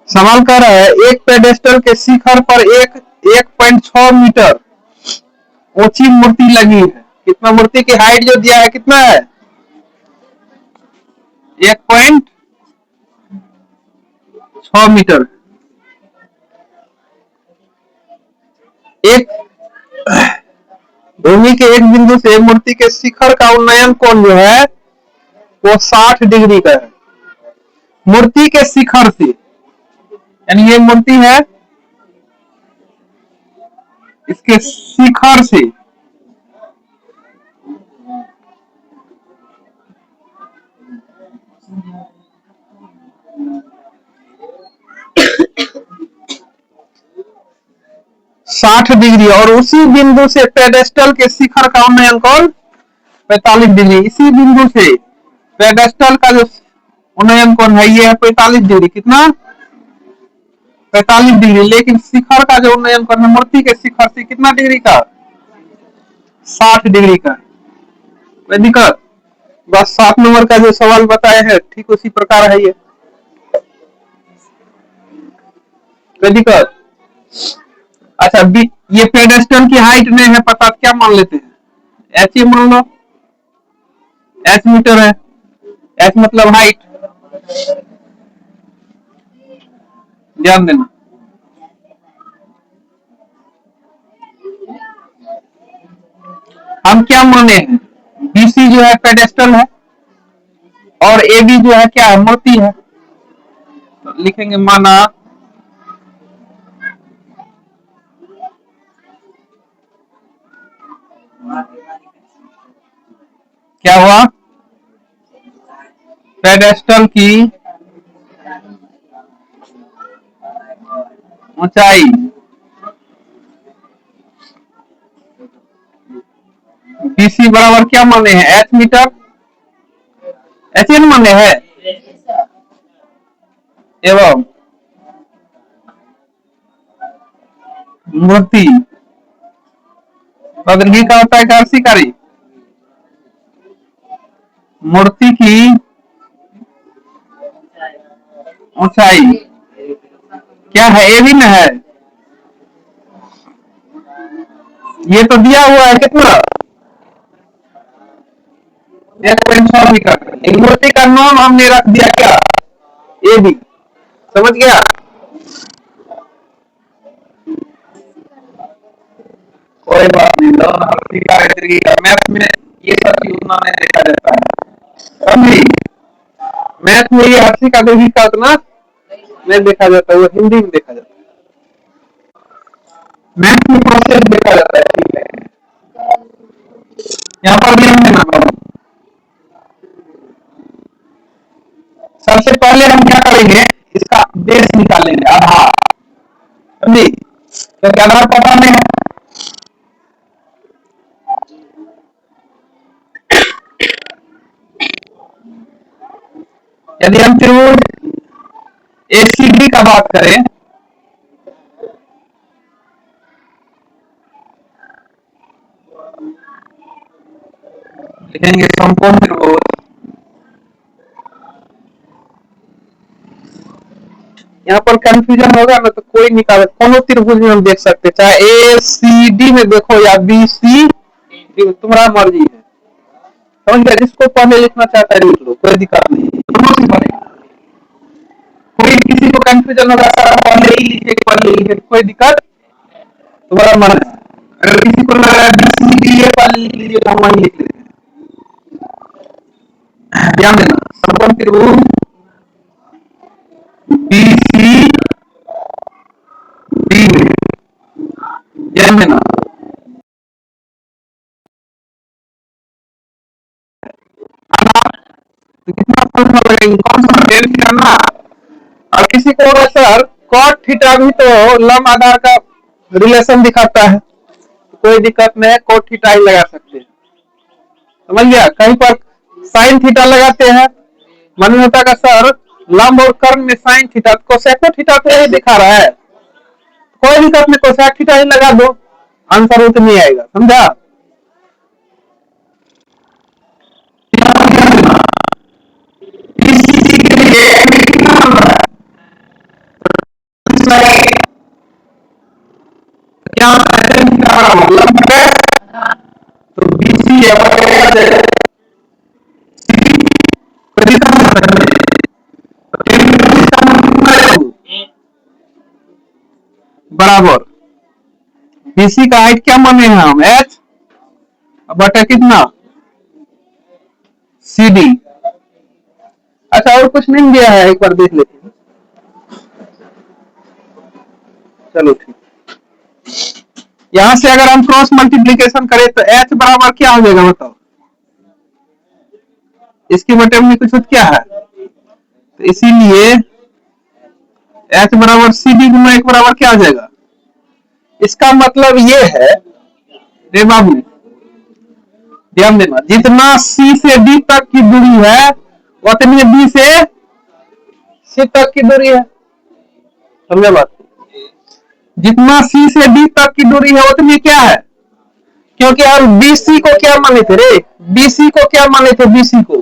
सवाल कर रहा है एक पेडेस्टल के शिखर पर 1.6 मीटर ऊंची मूर्ति लगी है। कितना मूर्ति की हाइट जो दिया है कितना है? 1.6 मीटर। एक भूमि के एक बिंदु से मूर्ति के शिखर का उन्नयन कोण जो है वो 60 डिग्री का है। मूर्ति के शिखर से, यानी ये मूर्ति है, इसके शिखर से साठ डिग्री और उसी बिंदु से पेडेस्टल के शिखर का उन्नयन कोण 45 डिग्री। इसी बिंदु से पेडेस्टल का जो उन्नयन कोण है ये है 45 डिग्री। कितना? 45 डिग्री। लेकिन शिखर का जो उन्नयन कोण है मूर्ति के शिखर से कितना डिग्री का? 60 डिग्री का। कोई दिक्कत? बस 7 नंबर का जो सवाल बताए हैं ठीक उसी प्रकार है ये। कोई दिक्कत? अच्छा, ये पेडेस्टल की हाइट नहीं है पता, क्या मान लेते हैं? एच ही मान लो। एच मीटर है, एच मतलब हाइट। ध्यान देना। हम क्या माने हैं? बीसी जो है पेडेस्टल है और एबी जो है क्या है? मूर्ति है। तो लिखेंगे माना क्या हुआ? पेडेस्टल की ऊंचाई बीसी बराबर क्या माने हैं? H metre. एच एन माने हैं एवं मूर्ति बदलगी का होता है कार्सिकारी। मूर्ति की ऊंचाई क्या है? ए भी न है। ये तो दिया हुआ है कितना? 1.6 मीटर। एक मूर्ति का नाम हमने रख दिया क्या? A B. समझ गया? कोई बात नहीं, मैथ में ये सब चीज उतना नहीं देखा जाता है। समझी? मैथ में ये हर्षी का देवी का उतना नहीं देखा जाता है, वो हिंदी में देखा जाता है। मैथ में प्रोसेस देखा जाता है। ठीक है, यहाँ पर भी हम देना पड़ेगा। सबसे पहले हम क्या करेंगे? इसका बेस निकालेंगे, आधार। समझी? क्योंकि आधार पता नहीं है। यदि हम त्रिभुज एसीबी का बात करें लिखेंगे समकोण त्रिभुज। यहाँ पर कंफ्यूजन होगा ना तो कोई निकाले, कोनो त्रिभुज में हम देख सकते, चाहे ए सी डी में देखो या बी सी डी, तुम्हारा मर्जी है। समझ गया? जिसको पहले लिखना चाहता है लिख लो, कोई दिक्कत नहीं। दोनों से बनेगा। कोई किसी को कंफ्यूजन होगा सर पहले ही लिखे पहले लिखे, कोई दिक्कत? तुम्हारा मन है। अगर किसी को लग रहा है बी सी डी ए पहले लिख लीजिए तो हम वहीं लिख लेते हैं। ध्यान देना, समकोण त्रिभुज बी सी डी में ध्यान देना तो कितना फॉर्मूला लगेगा? कौन सा? टेन थीटा ना। और किसी को होगा सर कॉट थीटा भी तो लंब आधार का रिलेशन दिखाता है, तो कोई दिक्कत नहीं है, कॉट थीटा ही लगा सकते हैं। समझ गया? कहीं पर साइन थीटा लगाते हैं, मन में होता है सर लंब और कर्ण में साइन थीटा, कोसेको थीटा तो यही दिखा रहा है, कोई दिक्कत नहीं, कोसेक थीटा ही लगा दो, आंसर उतना नहीं आएगा। समझा? लगाएंगे क्या मतलब है तो BC बराबर BC का हाइट क्या माने हैं हम H बटा कितना CD। अच्छा और कुछ नहीं दिया है एक बार देख लेते हैं। चलो ठीक यहां से अगर हम क्रॉस मल्टीप्लीकेशन करें तो H बराबर क्या हो जाएगा बताओ इसकी बटे में कुछ क्या है तो इसीलिए H बराबर CD गुना 1 बराबर क्या हो जाएगा इसका मतलब ये है रे बाबू ध्यान देना जितना C से D तक की दूरी है उतनी B से C तक की दूरी है समझे बात जितना C से D तक की दूरी है उतनी क्या है क्योंकि हम BC को क्या माने थे रे BC को क्या माने थे BC को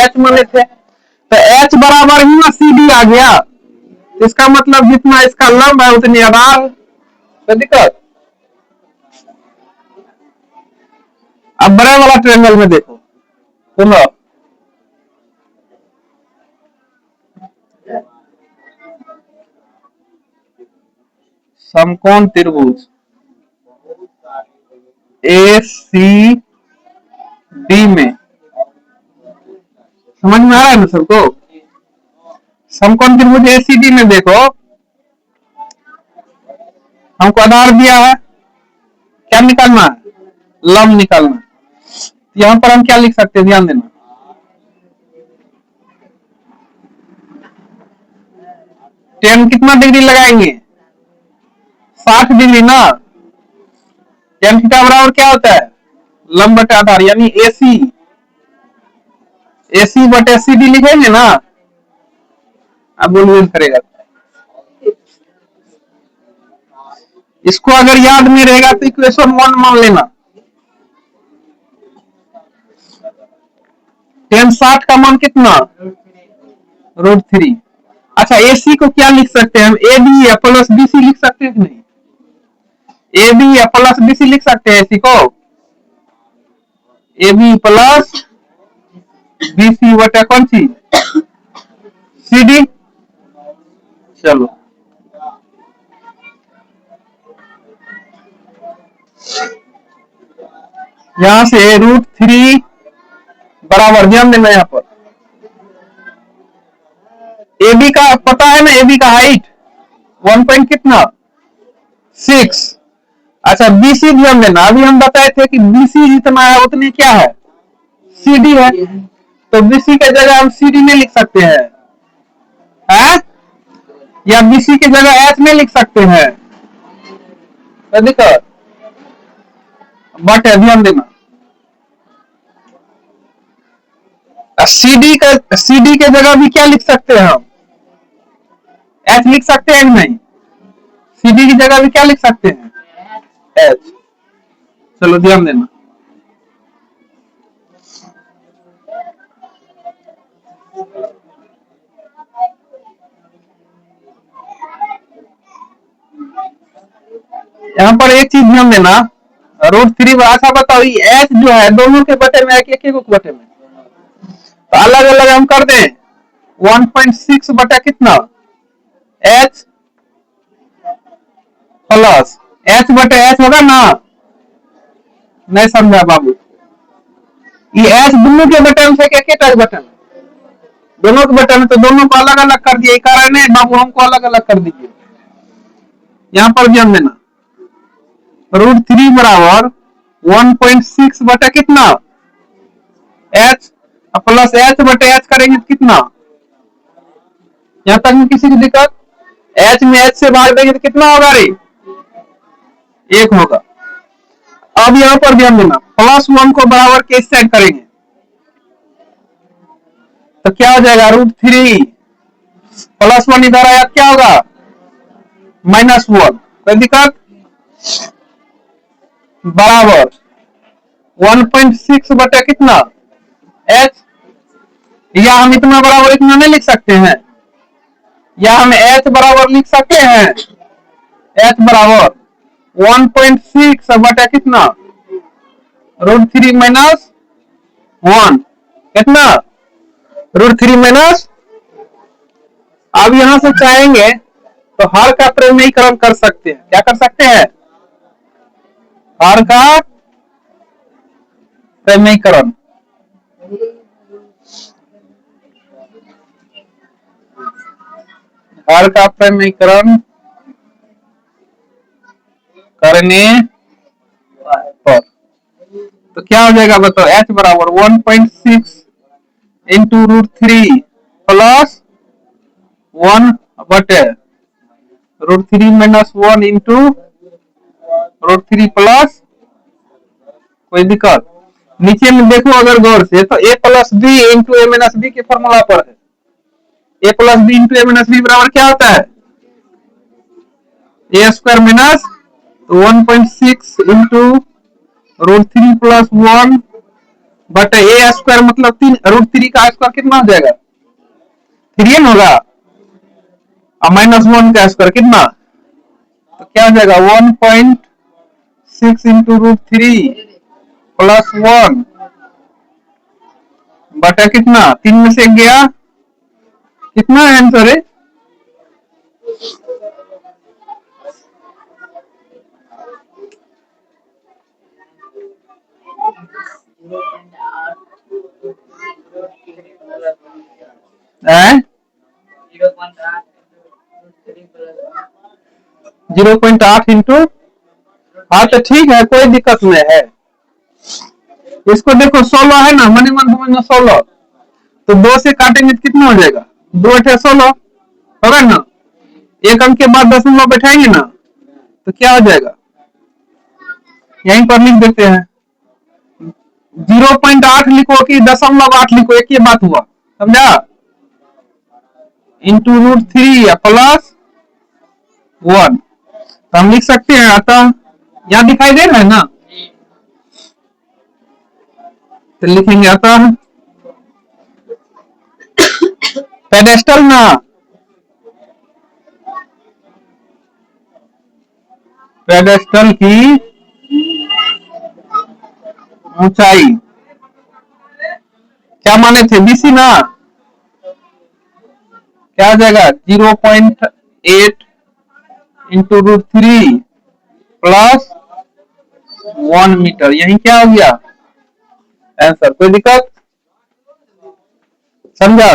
H माने थे तो H बराबर ही ना CD आ गया इसका मतलब जितना इसका लंब है उतनी आधार तो दिक्कत अब बड़े वाला ट्रायंगल में देखो सुनो समकोण त्रिभुज ACD में समझ में आ रहा है ना सबको समकोण त्रिभुज ACD में देखो हमको आधार दिया है क्या निकालना है लंब निकालना यहां पर हम क्या लिख सकते हैं ध्यान देना टेन कितना डिग्री लगाएंगे 60 डिग्री ना टेन थीटा बराबर क्या होता है लंब बटे आधार यानी AC बटे CD लिखेंगे ना अब बोलिए करेगा इसको अगर याद में रहेगा तो इक्वेशन 1 मान लेना टेन 60 का मान कितना √3 अच्छा AC को क्या लिख सकते हैं हम AB या प्लस BC लिख सकते हैं कि नहीं AB या प्लस BC लिख सकते हैं AC को AB प्लस BC बटा कौन सी CD चलो यहां से √3 बराबर ध्यान देना यहां पर AB का पता है ना AB का हाइट 1 पॉइंट कितना 6 अच्छा BC ध्यान देना अभी हम बताए थे कि BC जितना है उतनी क्या है CD है तो BC के जगह हम CD में लिख सकते हैं या BC की जगह H में लिख सकते हैं दिक्कत बट ध्यान देना CD के जगह भी क्या लिख सकते हैं हम H लिख सकते हैं नहीं CD की जगह भी क्या लिख सकते हैं H चलो ध्यान देना यहाँ पर एक चीज ध्यान देना √3 अच्छा बताओ ये H जो है दोनों के बटे में एक एक बटे में तो अलग अलग हम कर दें 1.6 बटा कितना H प्लस H बटे H होगा ना नहीं समझा बाबू ये H दोनों के बटन से क्या बटन दोनों के बटन तो दोनों को अलग अलग कर दिया कारण है बाबू हमको अलग अलग कर दीजिए यहां पर ध्यान देना √3 बराबर 1.6 बटा कितना H प्लस H बटे H करेंगे तो कितना यहां तक में किसी की दिक्कत H में H से भाग देंगे तो कितना होगा रे 1 होगा अब यहां पर ध्यान देना +1 को बराबर के साइड करेंगे तो क्या हो जाएगा √3 +1 इधर आया क्या होगा -1 कोई दिक्कत बराबर 1.6 बटे कितना H या हम इतना बराबर इतना नहीं लिख सकते हैं या हम h बराबर लिख सकते हैं, h बराबर 1.6 बटा कितना, √3 माइनस 1, कितना, √3 माइनस। अब यहां से चाहेंगे तो हर का प्रमेयीकरण कर सकते हैं। क्या कर सकते हैं, हर का प्रमेयीकरण। हर का प्रमेयीकरण करने पर तो क्या हो जाएगा बताओ, h बराबर 1.6 इंटू √3 प्लस 1 बटे √3 माइनस 1 इंटू √3 प्लस, कोई दिक्कत। नीचे में देखो अगर गौर से तो a plus B into A minus B के फॉर्मूला पर है। a plus B into A minus B बराबर क्या होता है, A square minus 1.6 into √3 plus 1 बटे ए स्क्वायर मतलब 3, √3 का स्क्वायर कितना हो जाएगा, 3 होगा, और माइनस 1 का स्क्वायर कितना, तो क्या हो जाएगा 1.6 इंटू √3 प्लस 1 बटा कितना, 3 में से गया, कितना आंसर है, है 0.8 इंटू, हाँ तो ठीक है, कोई दिक्कत नहीं है। इसको देखो 16 है ना, मनी मन समझ में 16, तो 2 से काटेंगे तो कितना हो जाएगा, 2 8 16 होगा ना, एक अंक के बाद दशमलव बैठाएंगे ना तो क्या हो जाएगा, यहीं पर लिख देते हैं 0.8 लिखो कि 0.8 लिखो, एक ही बात हुआ, समझा, इंटू √3 प्लस 1, तो हम लिख सकते हैं, अतः यहां दिखाई दे रहा है ना, तो लिखेंगे अतः पेडेस्टल ना, पेडेस्टल की ऊंचाई क्या माने थे, बीसी ना, क्या हो जाएगा 0.8 इंटू √3 प्लस 1 मीटर, यही क्या हो गया आंसर, कोई दिक्कत, समझा।